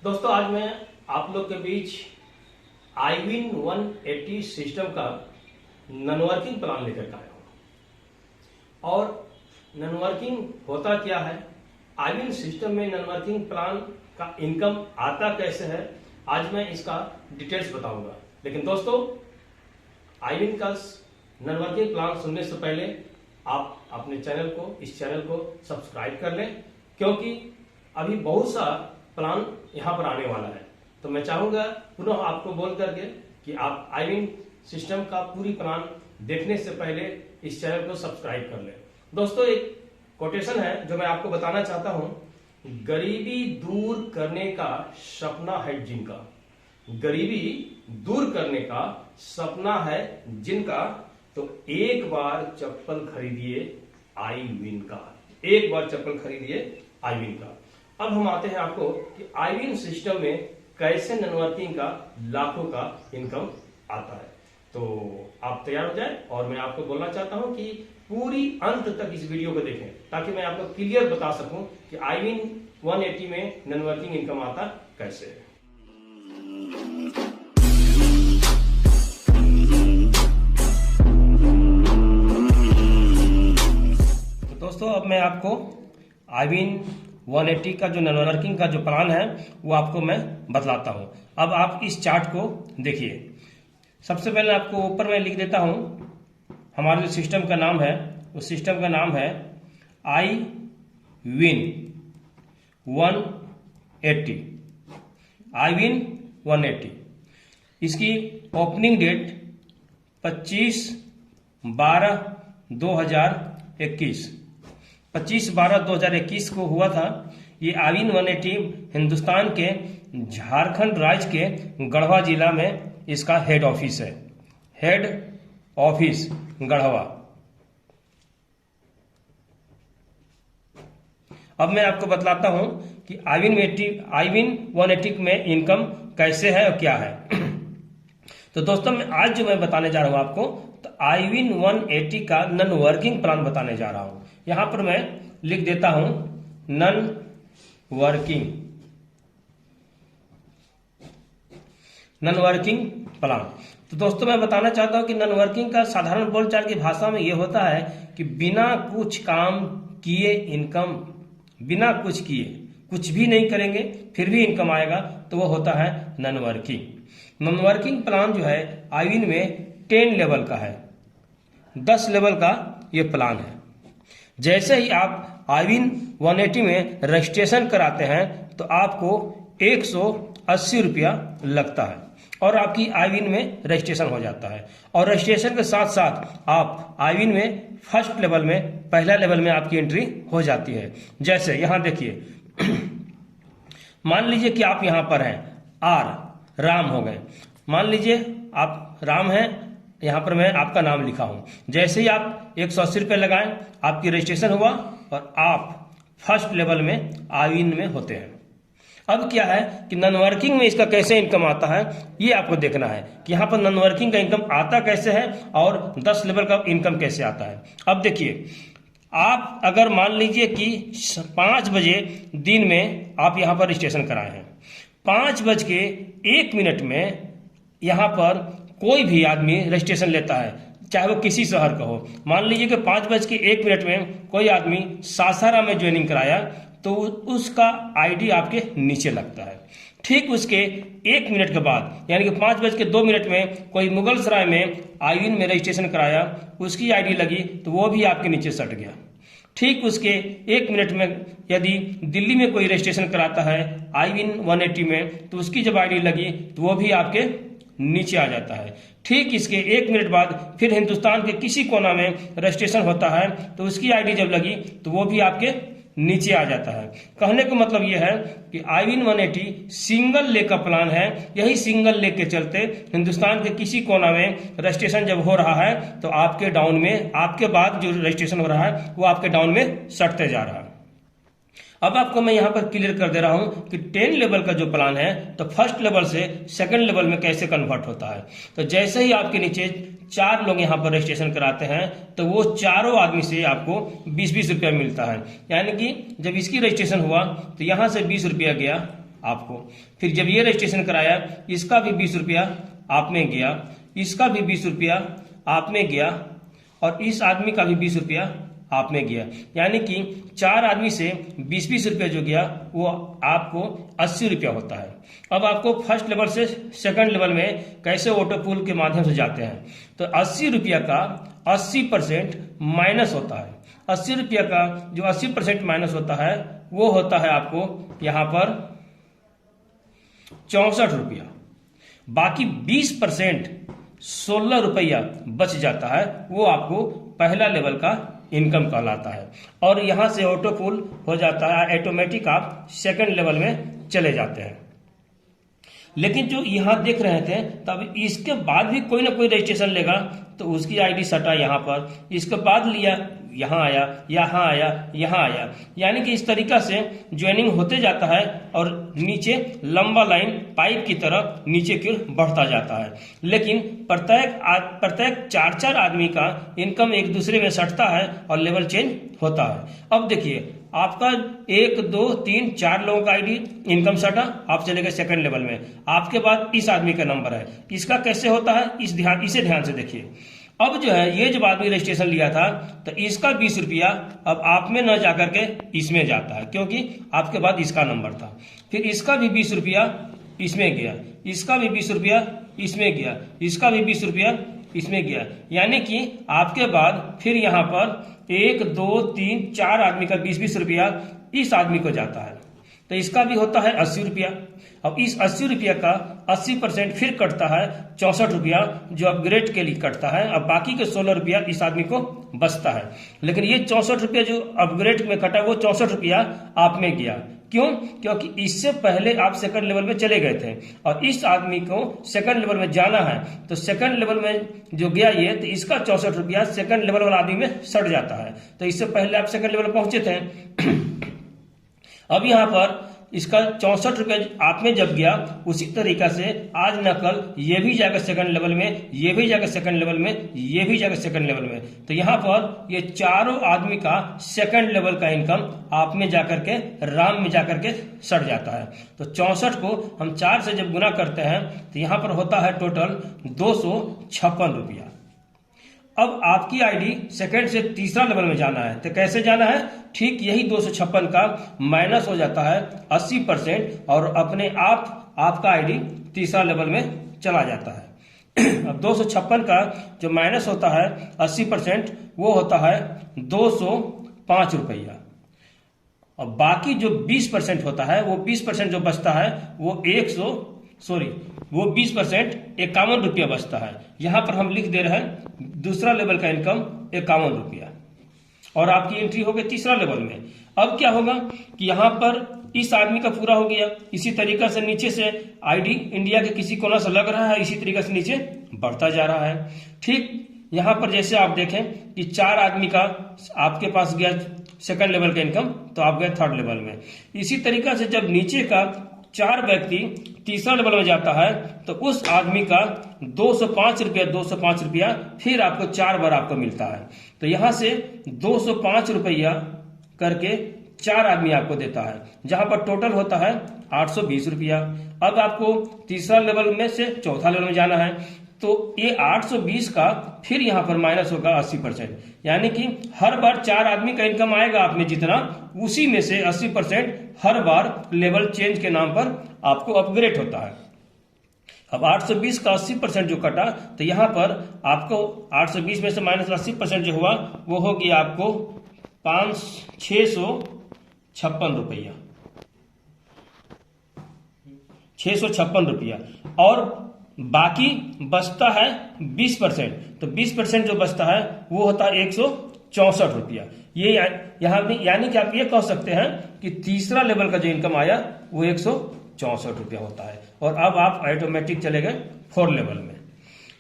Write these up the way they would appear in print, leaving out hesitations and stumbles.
दोस्तों आज मैं आप लोग के बीच iWin 180 सिस्टम का नॉन वर्किंग प्लान लेकर के आया हूं। और नॉन वर्किंग होता क्या है, iWin सिस्टम में नॉन वर्किंग प्लान का इनकम आता कैसे है, आज मैं इसका डिटेल्स बताऊंगा। लेकिन दोस्तों iWin का नॉन वर्किंग प्लान सुनने से पहले आप अपने इस चैनल को सब्सक्राइब कर लें, क्योंकि अभी बहुत सा प्लान यहाँ पर आने वाला है। तो मैं चाहूंगा पुनः आपको बोल करके कि आप iWin सिस्टम का पूरी प्लान देखने से पहले इस चैनल को सब्सक्राइब कर लें। दोस्तों एक कोटेशन है जो मैं आपको बताना चाहता हूं, गरीबी दूर करने का सपना है जिनका, गरीबी दूर करने का सपना है जिनका, तो एक बार चप्पल खरीदिए iWin का, एक बार चप्पल खरीदिए iWin का। अब हम आते हैं आपको कि iWin सिस्टम में कैसे नॉन वर्किंग का लाखों का इनकम आता है। तो आप तैयार हो जाएं और मैं आपको बोलना चाहता हूं कि पूरी अंत तक इस वीडियो को देखें, ताकि मैं आपको क्लियर बता सकूं कि iWin 180 में नॉन वर्किंग इनकम आता कैसे है। तो दोस्तों अब मैं आपको iWin 180 का जो नॉन वर्किंग का जो प्लान है वो आपको मैं बतलाता हूं। अब आप इस चार्ट को देखिए। सबसे पहले आपको ऊपर मैं लिख देता हूं, हमारे जो सिस्टम का नाम है उस सिस्टम का नाम है iWin 180, iWin 180। इसकी ओपनिंग डेट 25/12/2021 को हुआ था। ये iWin 180 हिंदुस्तान के झारखंड राज्य के गढ़वा जिला में इसका हेड ऑफिस है, हेड ऑफिस गढ़वा। अब मैं आपको बतलाता हूं कि iWin 180 में इनकम कैसे है और क्या है। तो दोस्तों आज जो मैं बताने जा रहा हूं आपको, तो iWin 180 का नॉन वर्किंग प्लान बताने जा रहा हूं। यहां पर मैं लिख देता हूं नॉन वर्किंग प्लान। तो दोस्तों मैं बताना चाहता हूं कि नॉन वर्किंग का साधारण बोलचाल की भाषा में यह होता है कि बिना कुछ काम किए इनकम, बिना कुछ किए, कुछ भी नहीं करेंगे फिर भी इनकम आएगा, तो वो होता है non working. Non working plan जो है iWin में 10 लेवल का है, 10 लेवल का ये प्लान है। जैसे ही आप iWin 180 में रजिस्ट्रेशन कराते हैं तो आपको 180 रुपया लगता है और आपकी iWin में रजिस्ट्रेशन हो जाता है। और रजिस्ट्रेशन के साथ साथ आप iWin में फर्स्ट लेवल में, पहला लेवल में आपकी एंट्री हो जाती है। जैसे यहां देखिए, मान लीजिए कि आप यहां पर हैं, राम हो गए, मान लीजिए आप राम हैं, यहां पर मैं आपका नाम लिखा हूं। जैसे ही आप 180 रुपये लगाएं, आपकी रजिस्ट्रेशन हुआ और आप फर्स्ट लेवल में iWin में होते हैं। अब क्या है कि नॉन वर्किंग में इसका कैसे इनकम आता है, ये आपको देखना है कि यहां पर नॉन वर्किंग का इनकम आता कैसे है और 10 लेवल का इनकम कैसे आता है। अब देखिए, आप अगर मान लीजिए कि 5 बजे दिन में आप यहां पर रजिस्ट्रेशन कराए हैं, 5:01 में यहां पर कोई भी आदमी रजिस्ट्रेशन लेता है, चाहे वो किसी शहर का हो। मान लीजिए कि 5:01 में कोई आदमी सासाराम में ज्वाइनिंग कराया, तो उसका आईडी आपके नीचे लगता है। ठीक उसके 1 मिनट के बाद, यानी कि 5:02 में कोई मुगलसराय में iWin में रजिस्ट्रेशन कराया, उसकी आईडी लगी तो वो भी आपके नीचे सट गया। ठीक उसके 1 मिनट में यदि दिल्ली में कोई रजिस्ट्रेशन कराता है iWin 180 में, तो उसकी जब आईडी लगी तो वो भी आपके नीचे आ जाता है। ठीक इसके 1 मिनट बाद फिर हिंदुस्तान के किसी कोना में रजिस्ट्रेशन होता है, तो उसकी आईडी जब लगी तो वो भी आपके नीचे आ जाता है। कहने का मतलब यह है कि iWin 180 सिंगल लेग का प्लान है। यही सिंगल लेग के चलते हिंदुस्तान के किसी कोना में रजिस्ट्रेशन जब हो रहा है तो आपके डाउन में, आपके बाद जो रजिस्ट्रेशन हो रहा है वो आपके डाउन में सटते जा रहा है। अब आपको मैं यहां पर क्लियर कर दे रहा हूं कि 10 लेवल का जो प्लान है, तो फर्स्ट लेवल से सेकंड लेवल में कैसे कन्वर्ट होता है। तो जैसे ही आपके नीचे 4 लोग यहां पर रजिस्ट्रेशन कराते हैं, तो वो चारों आदमी से आपको 20-20 रुपया मिलता है। यानी कि जब इसकी रजिस्ट्रेशन हुआ तो यहां से 20 रुपया गया आपको। फिर जब ये रजिस्ट्रेशन कराया, इसका भी 20 रुपया आप में गया, इसका भी 20 रुपया आप में गया, और इस आदमी का भी 20 रुपया आप में गया। यानी कि 4 आदमी से 20-20 रुपया जो गया वो आपको 80 रुपया होता है। अब आपको फर्स्ट लेवल से सेकंड लेवल में कैसे ऑटो पूल के माध्यम से जाते हैं, तो 80 रुपया का 80% माइनस होता है। 80 रुपया का जो 80% माइनस होता है वो होता है आपको यहाँ पर 64 रुपया। बाकी 20% 16 रुपया बच जाता है, वो आपको पहला लेवल का इनकम कहलाता है। और यहां से ऑटो पूल हो जाता है, ऑटोमेटिक आप सेकंड लेवल में चले जाते हैं। लेकिन जो यहां देख रहे थे, तब इसके बाद भी कोई ना कोई रजिस्ट्रेशन लेगा, तो उसकी आईडी सटा यहां पर, इसके बाद लिया यहां आया, यहां आया, यहां आया, यानी कि इस तरीका से ज्वाइनिंग होते जाता है और नीचे लंबा लाइन पाइप की तरह नीचे की ओर बढ़ता जाता है। लेकिन प्रत्येक 4-4 आदमी का इनकम एक दूसरे में सटता है और लेवल चेंज होता है। अब देखिए, आपका 1 2 3 4 लोगों का आईडी इनकम सटा, आप चले गए सेकंड लेवल में। आपके बाद इस आदमी का नंबर है, इसका कैसे होता है इसे ध्यान से देखिए। अब जो है, ये जब आदमी रजिस्ट्रेशन लिया था तो इसका 20 रुपया अब आप में न जाकर के इसमें जाता है, क्योंकि आपके बाद इसका नंबर था। फिर इसका भी 20 रुपया इसमें गया, इसका भी 20 रुपया इसमें गया, इसका भी 20 रुपया इसमें गया। यानी कि आपके बाद फिर यहाँ पर 1 2 3 4 आदमी का 20-20 रुपया इस आदमी को जाता है, तो इसका भी होता है 80 रुपया। अब इस 80 रुपया का 80% फिर कटता है 64 रुपया, जो अपग्रेड के लिए कटता है। अब बाकी के 16 रुपया इस आदमी को बचता है। लेकिन ये 64 रुपया जो अपग्रेड में कटा, वो 64 रुपया आप में गया। क्यों? क्योंकि इससे पहले आप सेकंड लेवल में चले गए थे और इस आदमी को सेकंड लेवल में जाना है, तो सेकंड लेवल में जो गया ये, तो इसका 64 रुपया सेकंड लेवल वाला आदमी में सट जाता है। तो इससे पहले आप सेकंड लेवल पहुंचे थे। अब यहां पर इसका 64 रुपया आप में जब गया, उसी तरीका से आज न कल ये भी जाकर सेकंड लेवल में, ये भी जाकर सेकंड लेवल में, ये भी जाकर सेकंड लेवल में, तो यहाँ पर ये चारों आदमी का सेकंड लेवल का इनकम आप में जाकर के राम में जाकर के सट जाता है। तो 64 को हम 4 से जब गुना करते हैं तो यहाँ पर होता है टोटल 256 रुपया। अब आपकी आईडी सेकंड से तीसरा लेवल में जाना है, तो कैसे जाना है? ठीक यही 256 का माइनस हो जाता है 80% और अपने आप आपका आईडी तीसरा लेवल में चला जाता है। अब 256 का जो माइनस होता है 80%, वो होता है 205 रुपया। और बाकी जो 20% होता है, वो 20% जो बचता है वो 20% 51 रुपया बचता है। यहां पर हम लिख दे रहे हैं दूसरा लेवल का इनकम 51 रुपया, और आपकी एंट्री हो गई तीसरा लेवल में। अब क्या होगा कि यहां पर इस आदमी का पूरा हो गया, इसी तरीका से नीचे से आईडी इंडिया के किसी कोना से लग रहा है, इसी तरीके से नीचे बढ़ता जा रहा है। ठीक यहां पर जैसे आप देखें कि 4 आदमी का आपके पास गया सेकंड लेवल का इनकम, तो आप गए थर्ड लेवल में। इसी तरीका से जब नीचे का 4 व्यक्ति तीसरा लेवल में जाता है, तो उस आदमी का 205 रुपया फिर आपको 4 बार आपको मिलता है। तो यहां से 205 रुपया करके 4 आदमी आपको देता है, जहां पर टोटल होता है 820 रुपया। अब आपको तीसरा लेवल में से चौथा लेवल में जाना है, तो ये 820 का फिर यहां पर माइनस होगा 80%, यानी कि हर बार 4 आदमी का इनकम आएगा आप में जितना, उसी में से 80% हर बार लेवल चेंज के नाम पर आपको अपग्रेड होता है। अब 820 का 80% जो कटा, तो यहां पर आपको 820 में से माइनस 80% जो हुआ वो हो गया आपको 656 रुपया, 656 रुपया। और बाकी बचता है 20%, तो 20% जो बचता है वो होता है 164 रुपया। ये यहां में, यानी कि आप ये कह सकते हैं कि तीसरा लेवल का जो इनकम आया वो 164 रुपया होता है। और अब आप ऑटोमेटिक चले गए 4 लेवल में।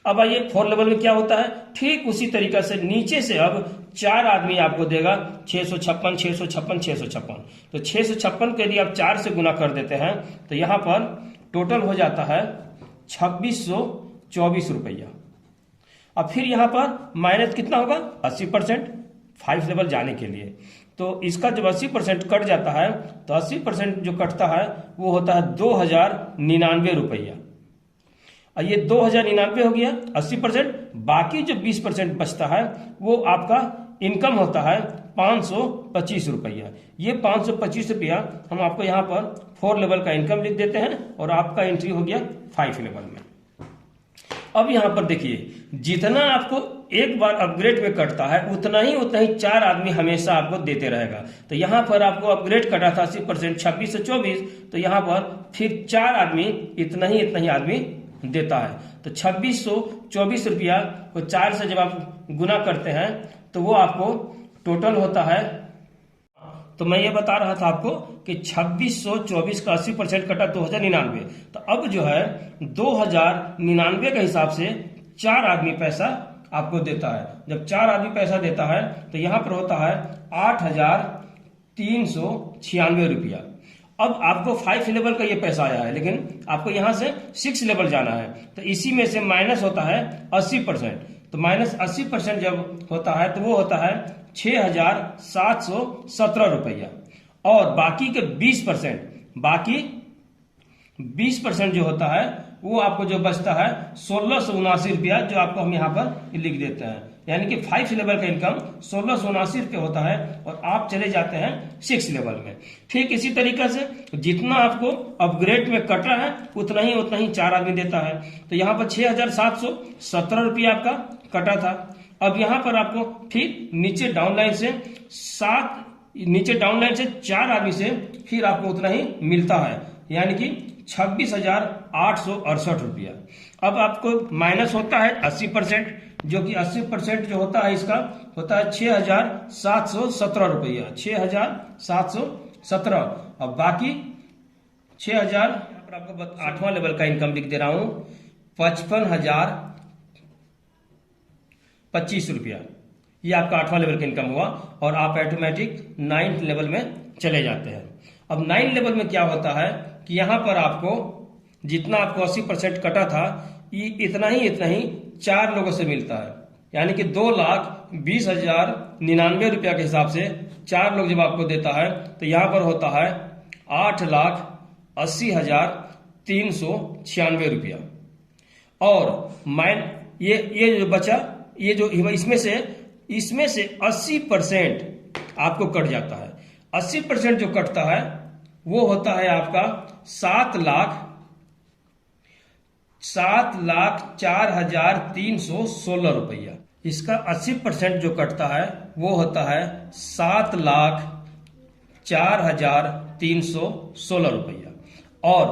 अब आइए 4 लेवल में क्या होता है, ठीक उसी तरीका से नीचे से अब 4 आदमी आपको देगा 656, 656, 656। तो 656 के यदि आप 4 से गुना कर देते हैं तो यहां पर टोटल हो जाता है 2624 रुपया। अब फिर यहां पर माइनस कितना होगा 80%, 5 लेवल जाने के लिए। तो इसका जब 80% कट जाता है तो 80% जो कटता है वो होता है 2099 रुपया। और ये 2099 हो गया 80%। बाकी जो 20% बचता है वो आपका इनकम होता है 525 रुपया। ये 525 रुपया हम आपको यहाँ पर 4 लेवल का इनकम लिख देते हैं और आपका एंट्री हो गया 5 लेवल में। अब यहाँ पर देखिए, जितना आपको एक बार अपग्रेड में कटता है उतना ही 4 आदमी हमेशा आपको देते रहेगा। तो यहाँ पर आपको अपग्रेड कटा था 80%, 26 से 24, तो यहाँ पर फिर 4 आदमी इतना ही आदमी देता है। तो 2624 रुपया को 4 से जब आप गुना करते हैं तो वो आपको टोटल होता है। तो मैं ये बता रहा था आपको कि 2624 का 80% कटा 2099। तो अब जो है 2099 के हिसाब से 4 आदमी पैसा आपको देता है। जब 4 आदमी पैसा देता है तो यहाँ पर होता है 8396 रुपया। अब आपको 5 लेवल का ये पैसा आया है, लेकिन आपको यहाँ से 6 लेवल जाना है। तो इसी में से माइनस होता है 80%। तो माइनस 80% जब होता है तो वो होता है 6717 रुपया। और बाकी के 20% जो होता है वो आपको जो बचता है 1679 रुपया, जो आपको हम यहाँ पर लिख देते हैं। यानी कि 5 लेवल का इनकम 1679 रुपये होता है और आप चले जाते हैं 6 लेवल में। ठीक इसी तरीके से जितना आपको अपग्रेड में कट रहा है उतना ही 4 आदमी देता है। तो यहाँ पर 6717 रुपया आपका कटा था। अब यहाँ पर आपको फिर नीचे डाउनलाइन से 4 आदमी से फिर आपको उतना ही मिलता है, यानी कि 26,868 रुपया। अब आपको माइनस होता है 80%, जो कि 80% जो होता है इसका होता है 6,717 रुपया, 6,717। और बाकी 6,000 आपको 8वां लेवल का इनकम लिख दे रहा हूं 55,025 रुपया। ये आपका 8वां लेवल का इनकम हुआ और आप ऑटोमेटिक 9th लेवल में चले जाते हैं। अब 9 लेवल में क्या होता है कि यहाँ पर आपको जितना आपको 80% कटा था इतना ही 4 लोगों से मिलता है। यानी कि 2,20,099 रुपया के हिसाब से 4 लोग जब आपको देता है तो यहाँ पर होता है 8,80,396 रुपया। और ये जो बचा, ये जो इसमें से 80% आपको कट जाता है। 80% जो कटता है वो होता है आपका 7,04,316 रुपया। इसका 80% जो कटता है वो होता है 7,04,316 रुपया। और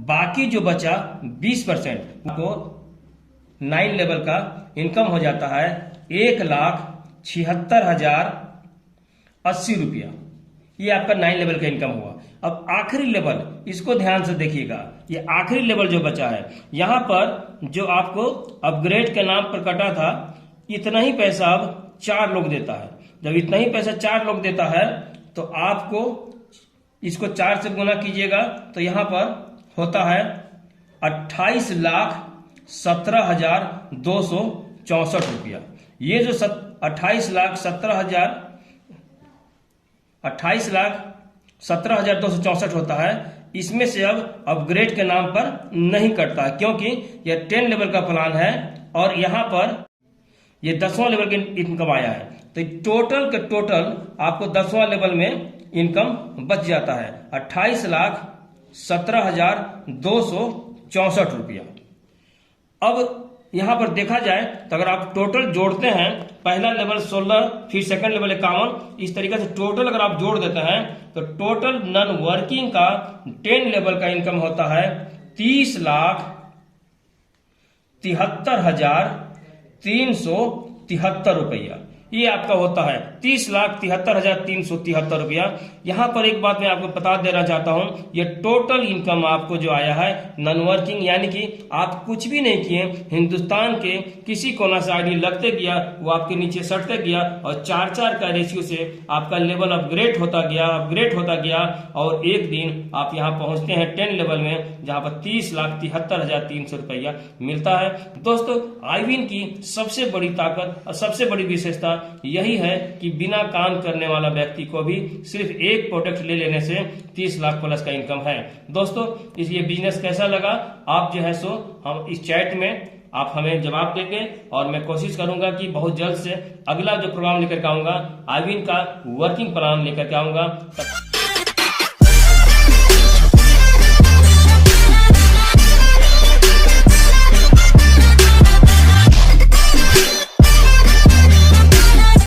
बाकी जो बचा 20% को 9 लेवल का इनकम हो जाता है 1,76,080 रुपया। ये आपका 9 लेवल का इनकम हुआ। अब आखिरी लेवल, इसको ध्यान से देखिएगा, ये आखिरी लेवल जो बचा है, यहां पर जो आपको अपग्रेड के नाम पर कटा था इतना ही पैसा अब 4 लोग देता है। जब इतना ही पैसा 4 लोग देता है तो आपको इसको 4 से गुना कीजिएगा तो यहां पर होता है 28,17,264 रुपया। ये जो 28,17,264 होता है, इसमें से अब अपग्रेड के नाम पर नहीं कटता, क्योंकि यह 10 लेवल का प्लान है और यहां पर ये 10वां लेवल का इनकम आया है। तो टोटल के टोटल आपको 10वां लेवल में इनकम बच जाता है 28,17,264 रुपया। अब यहां पर देखा जाए तो अगर आप टोटल जोड़ते हैं, पहला लेवल 16, फिर सेकंड लेवल 51, इस तरीके से टोटल अगर आप जोड़ देते हैं तो टोटल नॉन वर्किंग का 10 लेवल का इनकम होता है 30,73,373 रुपया। ये आपका होता है 30,73,373 रुपया। यहां पर एक बात मैं आपको बता देना चाहता हूं, ये टोटल इनकम आपको जो आया है नॉन वर्किंग, यानी कि आप कुछ भी नहीं किए, हिंदुस्तान के किसी कोना से आईडी लगते गया, वो आपके नीचे सटते गया और 4-4 का रेशियो से आपका लेवल अपग्रेड होता गया और एक दिन आप यहाँ पहुंचते हैं 10 लेवल में, जहां पर 30,73,300 रुपया मिलता है। दोस्तों, आईविन की सबसे बड़ी ताकत और सबसे बड़ी विशेषता यही है कि बिना काम करने वाला व्यक्ति को भी सिर्फ एक प्रोडक्ट ले लेने से 30 लाख प्लस का इनकम है। दोस्तों ये बिजनेस कैसा लगा आप जो है सो हम इस चैट में आप हमें जवाब देंगे और मैं कोशिश करूंगा कि बहुत जल्द से अगला जो प्रोग्राम लेकर के आऊंगा आईविन का वर्किंग प्लान लेकर के आऊंगा।